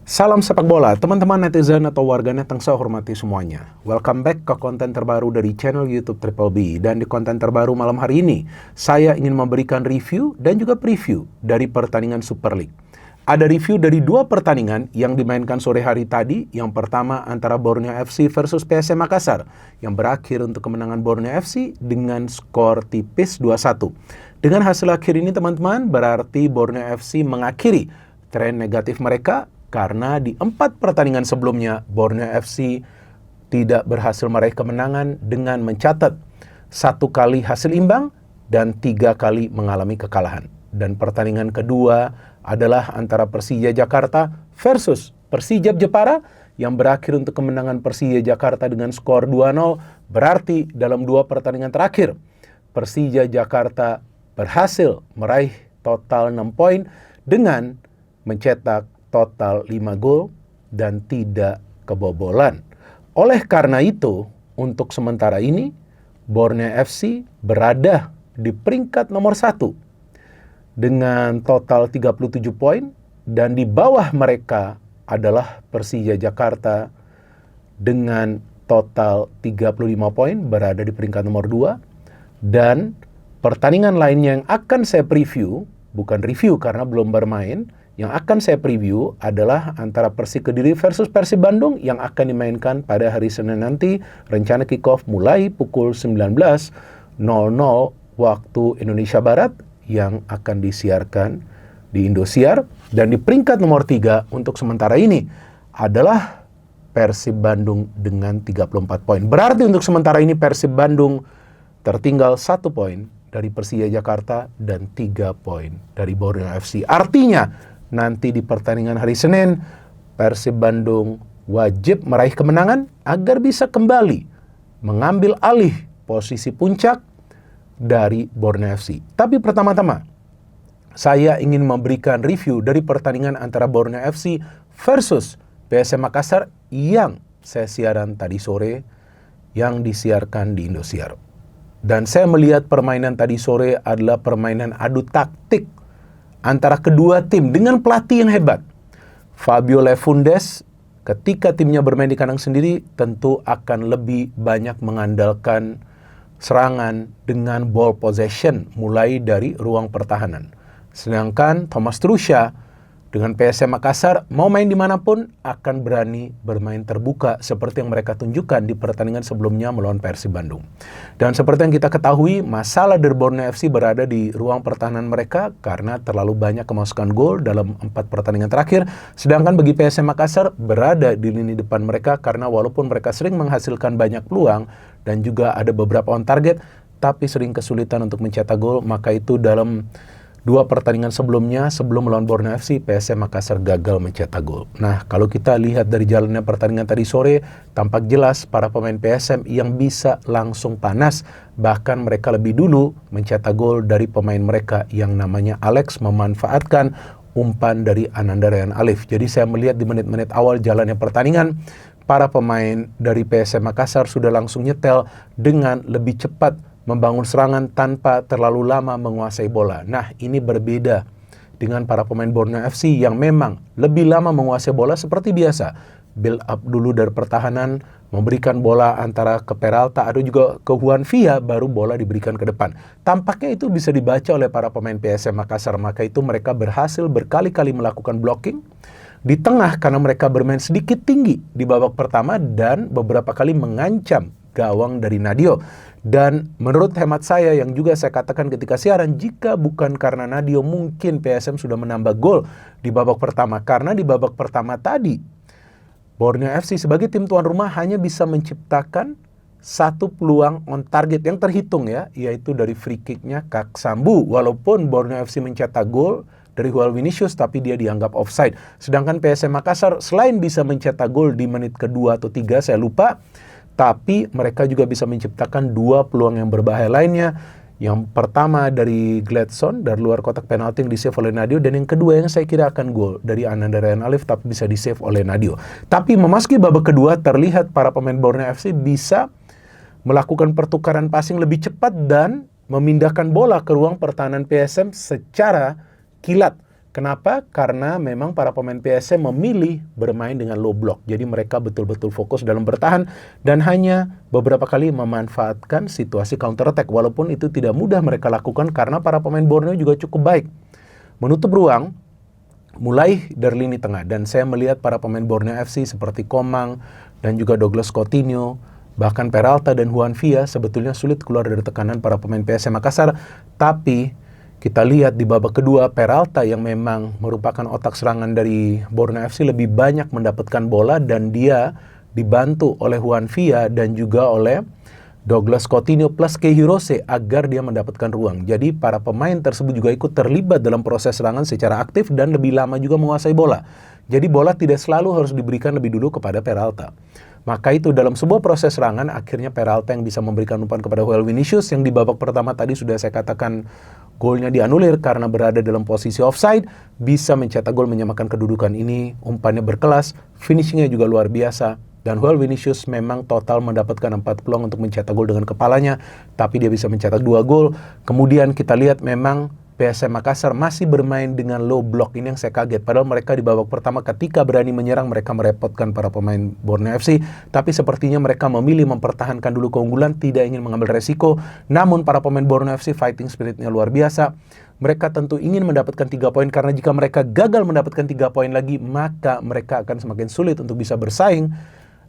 Salam sepak bola, teman-teman netizen atau warganet yang saya hormati semuanya. Welcome back ke konten terbaru dari channel YouTube Triple B. Dan di konten terbaru malam hari ini, saya ingin memberikan review dan juga preview dari pertandingan Super League. Ada review dari dua pertandingan yang dimainkan sore hari tadi. Yang pertama antara Borneo FC versus PSM Makassar, yang berakhir untuk kemenangan Borneo FC dengan skor tipis 2-1. Dengan hasil akhir ini teman-teman, berarti Borneo FC mengakhiri tren negatif mereka, karena di 4 pertandingan sebelumnya, Borneo FC tidak berhasil meraih kemenangan dengan mencatat 1 kali hasil imbang dan 3 kali mengalami kekalahan. Dan pertandingan kedua adalah antara Persija Jakarta versus Persijap Jepara, yang berakhir untuk kemenangan Persija Jakarta dengan skor 2-0. Berarti dalam 2 pertandingan terakhir, Persija Jakarta berhasil meraih total 6 poin dengan mencetak total 5 gol dan tidak kebobolan. Oleh karena itu, untuk sementara ini, Borneo FC berada di peringkat nomor 1 dengan total 37 poin, dan di bawah mereka adalah Persija Jakarta dengan total 35 poin, berada di peringkat nomor 2. Dan pertandingan lainnya yang akan saya preview, bukan review karena belum bermain, yang akan saya preview adalah antara Persik Kediri versus Persib Bandung yang akan dimainkan pada hari Senin nanti. Rencana kick-off mulai pukul 19.00 waktu Indonesia Barat, yang akan disiarkan di Indosiar. Dan di peringkat nomor 3 untuk sementara ini adalah Persib Bandung dengan 34 poin. Berarti untuk sementara ini Persib Bandung tertinggal 1 poin dari Persija Jakarta dan 3 poin dari Borneo FC. Artinya nanti di pertandingan hari Senin, Persib Bandung wajib meraih kemenangan agar bisa kembali mengambil alih posisi puncak dari Borneo FC. Tapi pertama-tama, saya ingin memberikan review dari pertandingan antara Borneo FC versus PSM Makassar yang saya siaran tadi sore, yang disiarkan di Indosiar. Dan saya melihat permainan tadi sore adalah permainan adu taktik antara kedua tim dengan pelatih yang hebat. Fabio Lefundes, ketika timnya bermain di kandang sendiri, tentu akan lebih banyak mengandalkan serangan dengan ball possession mulai dari ruang pertahanan. Sedangkan Thomas Trucha dengan PSM Makassar mau main dimanapun akan berani bermain terbuka seperti yang mereka tunjukkan di pertandingan sebelumnya melawan Persib Bandung. Dan seperti yang kita ketahui, masalah dari Borneo FC berada di ruang pertahanan mereka karena terlalu banyak kemasukan gol dalam 4 pertandingan terakhir. Sedangkan bagi PSM Makassar berada di lini depan mereka karena walaupun mereka sering menghasilkan banyak peluang dan juga ada beberapa on target, tapi sering kesulitan untuk mencetak gol. Maka itu dalam 2 pertandingan sebelumnya, sebelum melawan Borneo FC, PSM Makassar gagal mencetak gol. Nah, kalau kita lihat dari jalannya pertandingan tadi sore, tampak jelas para pemain PSM yang bisa langsung panas. Bahkan mereka lebih dulu mencetak gol dari pemain mereka yang namanya Alex, memanfaatkan umpan dari Ananda Ryan Alif. Jadi saya melihat di menit-menit awal jalannya pertandingan, para pemain dari PSM Makassar sudah langsung nyetel dengan lebih cepat membangun serangan tanpa terlalu lama menguasai bola. Nah, ini berbeda dengan para pemain Borneo FC yang memang lebih lama menguasai bola seperti biasa. Build up dulu dari pertahanan, memberikan bola antara ke Peralta, ada juga ke Juan Villa, baru bola diberikan ke depan. Tampaknya itu bisa dibaca oleh para pemain PSM Makassar, maka itu mereka berhasil berkali-kali melakukan blocking di tengah karena mereka bermain sedikit tinggi di babak pertama dan beberapa kali mengancam gawang dari Nadio. Dan menurut hemat saya yang juga saya katakan ketika siaran, jika bukan karena Nadio mungkin PSM sudah menambah gol di babak pertama. Karena di babak pertama tadi, Borneo FC sebagai tim tuan rumah hanya bisa menciptakan 1 peluang on target yang terhitung ya, yaitu dari free kicknya Kak Sambu. Walaupun Borneo FC mencetak gol dari Joao Vinicius, tapi dia dianggap offside. Sedangkan PSM Makassar selain bisa mencetak gol di menit kedua atau 3, saya lupa, tapi mereka juga bisa menciptakan 2 peluang yang berbahaya lainnya. Yang pertama dari Gladson dari luar kotak penalti yang di-save oleh Nadio, dan yang kedua yang saya kira akan gol dari Ananda Ryan Alif tapi bisa di-save oleh Nadio. Tapi memasuki babak kedua terlihat para pemain Borneo FC bisa melakukan pertukaran passing lebih cepat dan memindahkan bola ke ruang pertahanan PSM secara kilat. Kenapa? Karena memang para pemain PSM memilih bermain dengan low block. Jadi mereka betul-betul fokus dalam bertahan dan hanya beberapa kali memanfaatkan situasi counter attack. Walaupun itu tidak mudah mereka lakukan karena para pemain Borneo juga cukup baik menutup ruang mulai dari lini tengah. Dan saya melihat para pemain Borneo FC seperti Komang dan juga Douglas Coutinho, bahkan Peralta dan Juan Villa sebetulnya sulit keluar dari tekanan para pemain PSM Makassar. Tapi kita lihat di babak kedua, Peralta yang memang merupakan otak serangan dari Borneo FC lebih banyak mendapatkan bola dan dia dibantu oleh Juan Villa dan juga oleh Douglas Coutinho plus Kei Hirose agar dia mendapatkan ruang. Jadi para pemain tersebut juga ikut terlibat dalam proses serangan secara aktif dan lebih lama juga menguasai bola. Jadi bola tidak selalu harus diberikan lebih dulu kepada Peralta. Maka itu dalam sebuah proses serangan akhirnya Peralta yang bisa memberikan umpan kepada Joel Vinicius yang di babak pertama tadi sudah saya katakan golnya dianulir karena berada dalam posisi offside, bisa mencetak gol menyamakan kedudukan ini. Umpannya berkelas, finishingnya juga luar biasa. Dan Joel Vinicius memang total mendapatkan 4 peluang untuk mencetak gol dengan kepalanya, tapi dia bisa mencetak 2 gol. Kemudian kita lihat memang PSM Makassar masih bermain dengan low block. Ini yang saya kaget. Padahal mereka di babak pertama ketika berani menyerang, mereka merepotkan para pemain Borneo FC. Tapi sepertinya mereka memilih mempertahankan dulu keunggulan, tidak ingin mengambil resiko. Namun para pemain Borneo FC fighting spiritnya luar biasa. Mereka tentu ingin mendapatkan 3 poin, karena jika mereka gagal mendapatkan 3 poin lagi, maka mereka akan semakin sulit untuk bisa bersaing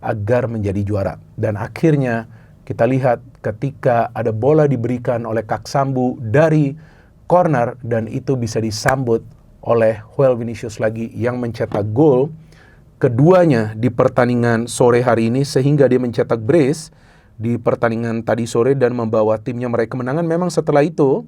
agar menjadi juara. Dan akhirnya kita lihat ketika ada bola diberikan oleh Kak Sambu dari corner dan itu bisa disambut oleh Joel Vinicius lagi yang mencetak gol keduanya di pertandingan sore hari ini, sehingga dia mencetak brace di pertandingan tadi sore dan membawa timnya meraih kemenangan. Memang setelah itu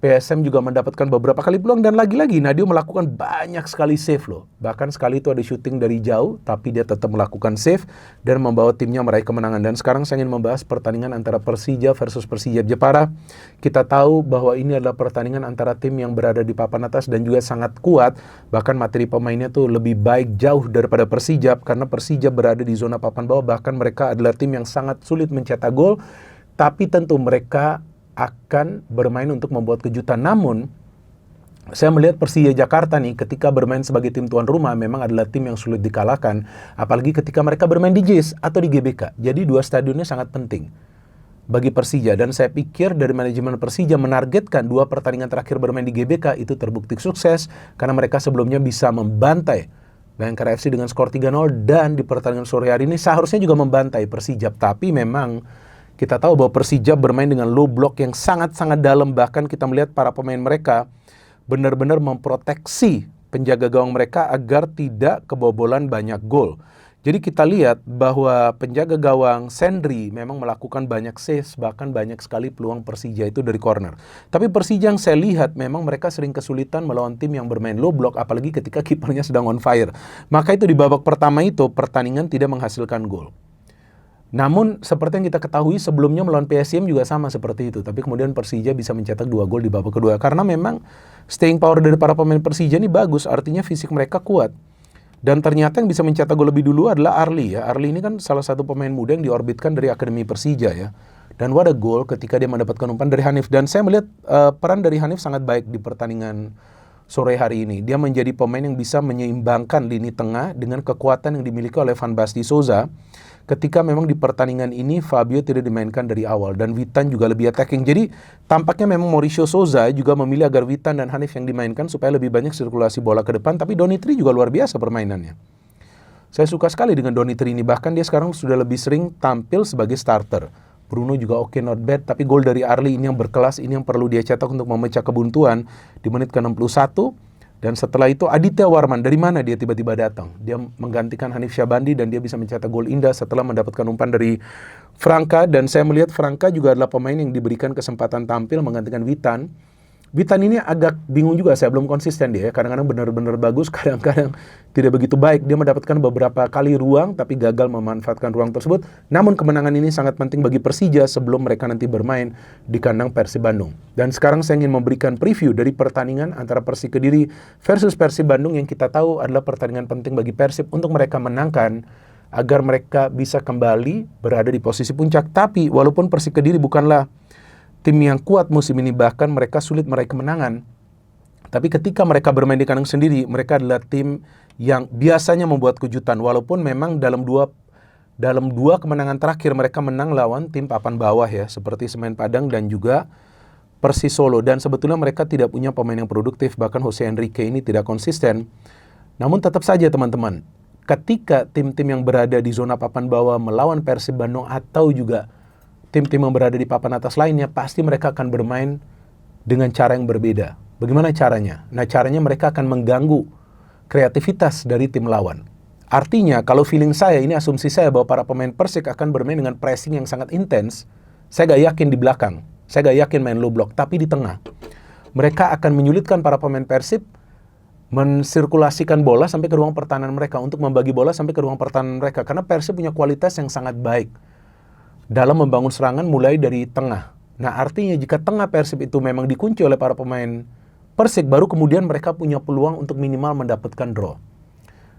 PSM juga mendapatkan beberapa kali peluang dan lagi-lagi Nadeo melakukan banyak sekali save loh. Bahkan sekali itu ada shooting dari jauh, tapi dia tetap melakukan save dan membawa timnya meraih kemenangan. Dan sekarang saya ingin membahas pertandingan antara Persija versus Persijap Jepara. Kita tahu bahwa ini adalah pertandingan antara tim yang berada di papan atas dan juga sangat kuat. Bahkan materi pemainnya tuh lebih baik jauh daripada Persijap, karena Persijap berada di zona papan bawah. Bahkan mereka adalah tim yang sangat sulit mencetak gol. Tapi tentu mereka akan bermain untuk membuat kejutan. Namun saya melihat Persija Jakarta nih ketika bermain sebagai tim tuan rumah memang adalah tim yang sulit dikalahkan, apalagi ketika mereka bermain di JIS atau di GBK. Jadi dua stadionnya sangat penting bagi Persija, dan saya pikir dari manajemen Persija menargetkan 2 pertandingan terakhir bermain di GBK itu terbukti sukses karena mereka sebelumnya bisa membantai Bayangkara FC dengan skor 3-0 dan di pertandingan sore hari ini seharusnya juga membantai Persijap. Tapi memang kita tahu bahwa Persija bermain dengan low block yang sangat-sangat dalam. Bahkan kita melihat para pemain mereka benar-benar memproteksi penjaga gawang mereka agar tidak kebobolan banyak gol. Jadi kita lihat bahwa penjaga gawang Sendri memang melakukan banyak saves, bahkan banyak sekali peluang Persija itu dari corner. Tapi Persija yang saya lihat memang mereka sering kesulitan melawan tim yang bermain low block, apalagi ketika kipernya sedang on fire. Maka itu di babak pertama itu pertandingan tidak menghasilkan gol. Namun seperti yang kita ketahui sebelumnya melawan PSM juga sama seperti itu. Tapi kemudian Persija bisa mencetak 2 gol di babak kedua. Karena memang staying power dari para pemain Persija ini bagus. Artinya fisik mereka kuat. Dan ternyata yang bisa mencetak gol lebih dulu adalah Arli ya. Arli ini kan salah satu pemain muda yang diorbitkan dari Akademi Persija ya. Dan what a goal ketika dia mendapatkan umpan dari Hanif. Dan saya melihat peran dari Hanif sangat baik di pertandingan sore hari ini. Dia menjadi pemain yang bisa menyeimbangkan lini tengah dengan kekuatan yang dimiliki oleh Van Basten Souza. Ketika memang di pertandingan ini Fabio tidak dimainkan dari awal dan Witan juga lebih attacking. Jadi tampaknya memang Mauricio Souza juga memilih agar Witan dan Hanif yang dimainkan supaya lebih banyak sirkulasi bola ke depan. Tapi Donitri juga luar biasa permainannya. Saya suka sekali dengan Donitri ini. Bahkan dia sekarang sudah lebih sering tampil sebagai starter. Bruno juga oke, not bad. Tapi gol dari Arli ini yang berkelas, ini yang perlu dia cetak untuk memecah kebuntuan di menit ke-61. Dan setelah itu Aditya Warman, dari mana dia tiba-tiba datang? Dia menggantikan Hanif Syabandi dan dia bisa mencetak gol indah setelah mendapatkan umpan dari Franka. Dan saya melihat Franka juga adalah pemain yang diberikan kesempatan tampil menggantikan Witan. Witan ini agak bingung juga, saya belum konsisten dia ya. Kadang-kadang benar-benar bagus, kadang-kadang tidak begitu baik. Dia mendapatkan beberapa kali ruang tapi gagal memanfaatkan ruang tersebut. Namun kemenangan ini sangat penting bagi Persija sebelum mereka nanti bermain di kandang Persib Bandung. Dan sekarang saya ingin memberikan preview dari pertandingan antara Persik Kediri versus Persib Bandung yang kita tahu adalah pertandingan penting bagi Persib untuk mereka menangkan agar mereka bisa kembali berada di posisi puncak. Tapi walaupun Persik Kediri bukanlah tim yang kuat musim ini, bahkan mereka sulit meraih kemenangan, Tapi ketika mereka bermain di kandang sendiri, mereka adalah tim yang biasanya membuat kejutan. Walaupun memang dalam dua kemenangan terakhir mereka menang lawan tim papan bawah ya, seperti Semen Padang dan juga Persis Solo. Dan sebetulnya mereka tidak punya pemain yang produktif, bahkan Jose Enrique ini tidak konsisten. Namun tetap saja teman-teman, ketika tim-tim yang berada di zona papan bawah melawan Persib Bandung atau juga tim-tim yang berada di papan atas lainnya, pasti mereka akan bermain dengan cara yang berbeda. Bagaimana caranya? Nah, caranya mereka akan mengganggu kreativitas dari tim lawan. Artinya, kalau feeling saya, ini asumsi saya bahwa para pemain Persik akan bermain dengan pressing yang sangat intens. Saya gak yakin di belakang, saya gak yakin main low block, tapi di tengah. Mereka akan menyulitkan para pemain Persib mensirkulasikan bola sampai ke ruang pertahanan mereka, untuk membagi bola sampai ke ruang pertahanan mereka. Karena Persib punya kualitas yang sangat baik dalam membangun serangan mulai dari tengah. Nah, artinya jika tengah Persib itu memang dikunci oleh para pemain Persik, baru kemudian mereka punya peluang untuk minimal mendapatkan draw.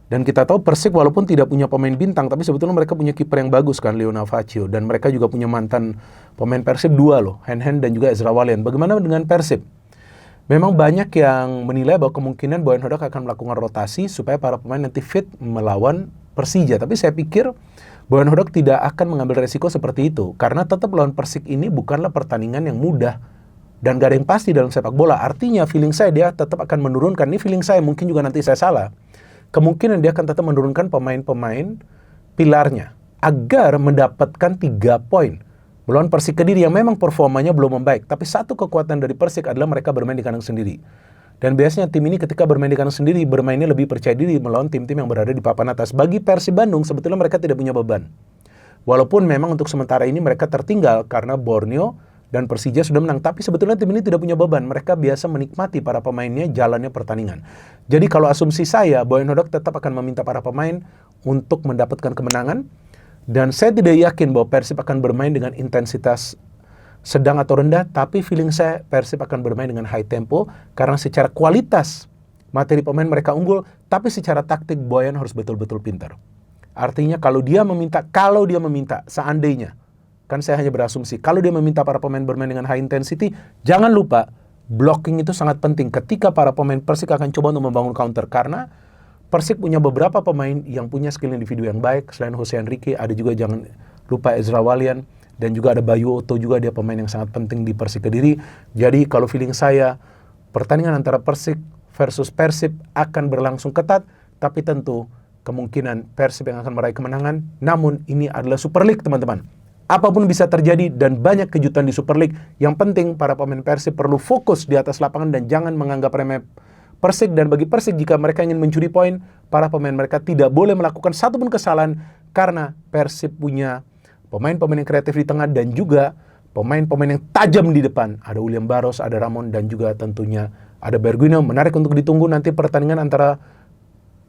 Dan kita tahu Persik walaupun tidak punya pemain bintang, tapi sebetulnya mereka punya kiper yang bagus kan, Leona Faccio. Dan mereka juga punya mantan pemain Persib 2 loh, Hen dan juga Ezra Walian. Bagaimana dengan Persib? Memang banyak yang menilai bahwa kemungkinan Boyan Hodak akan melakukan rotasi supaya para pemain nanti fit melawan Persija. Tapi saya pikir Boyan Hodak tidak akan mengambil resiko seperti itu. Karena tetap lawan Persik ini bukanlah pertandingan yang mudah. Dan gak ada yang pasti dalam sepak bola. Artinya feeling saya dia tetap akan menurunkan. Ini feeling saya, mungkin juga nanti saya salah. Kemungkinan dia akan tetap menurunkan pemain-pemain pilarnya agar mendapatkan 3 poin melawan Persik Kediri yang memang performanya belum membaik. Tapi satu kekuatan dari Persik adalah mereka bermain di kandang sendiri. Dan biasanya tim ini ketika bermain di kandang sendiri, bermainnya lebih percaya diri melawan tim-tim yang berada di papan atas. Bagi Persib Bandung, sebetulnya mereka tidak punya beban. Walaupun memang untuk sementara ini mereka tertinggal karena Borneo dan Persija sudah menang. Tapi sebetulnya tim ini tidak punya beban. Mereka biasa menikmati para pemainnya jalannya pertandingan. Jadi kalau asumsi saya, Boyan Hodak tetap akan meminta para pemain untuk mendapatkan kemenangan. Dan saya tidak yakin bahwa Persib akan bermain dengan intensitas sedang atau rendah. Tapi feeling saya Persib akan bermain dengan high tempo. Karena secara kualitas materi pemain mereka unggul. Tapi secara taktik Boyan harus betul-betul pintar. Artinya kalau dia meminta, seandainya, kan saya hanya berasumsi, kalau dia meminta para pemain bermain dengan high intensity, jangan lupa, blocking itu sangat penting ketika para pemain Persik akan coba untuk membangun counter. Karena Persik punya beberapa pemain yang punya skill individu yang baik. Selain Jose Enrique, ada juga jangan lupa Ezra Walian. Dan juga ada Bayu Otto juga, dia pemain yang sangat penting di Persik Kediri. Jadi kalau feeling saya, pertandingan antara Persik versus Persib akan berlangsung ketat. Tapi tentu kemungkinan Persib yang akan meraih kemenangan. Namun ini adalah Super League teman-teman. Apapun bisa terjadi dan banyak kejutan di Super League. Yang penting para pemain Persib perlu fokus di atas lapangan dan jangan menganggap remeh Persik. Dan bagi Persik, jika mereka ingin mencuri poin, para pemain mereka tidak boleh melakukan satupun kesalahan. Karena Persib punya pemain-pemain yang kreatif di tengah dan juga pemain-pemain yang tajam di depan. Ada William Barros, ada Ramon dan juga tentunya ada Bergwijn. Menarik untuk ditunggu nanti pertandingan antara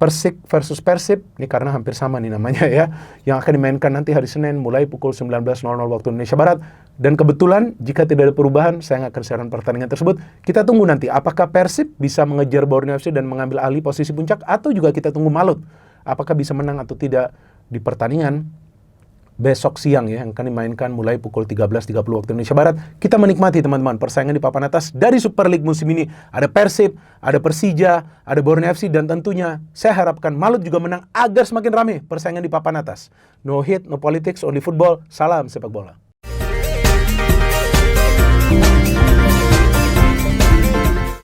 Persik versus Persib, ini karena hampir sama nih namanya ya, yang akan dimainkan nanti hari Senin mulai pukul 19.00 waktu Indonesia Barat. Dan kebetulan jika tidak ada perubahan, saya akan siaran pertandingan tersebut. Kita tunggu nanti apakah Persib bisa mengejar Borneo FC dan mengambil alih posisi puncak, atau juga kita tunggu Malut apakah bisa menang atau tidak di pertandingan besok siang ya, yang akan dimainkan mulai pukul 13.30 waktu Indonesia Barat. Kita menikmati teman-teman persaingan di papan atas dari Super League musim ini. Ada Persib, ada Persija, ada Borneo FC, dan tentunya saya harapkan Malut juga menang agar semakin ramai persaingan di papan atas. No hit, no politics, only football. Salam sepak bola.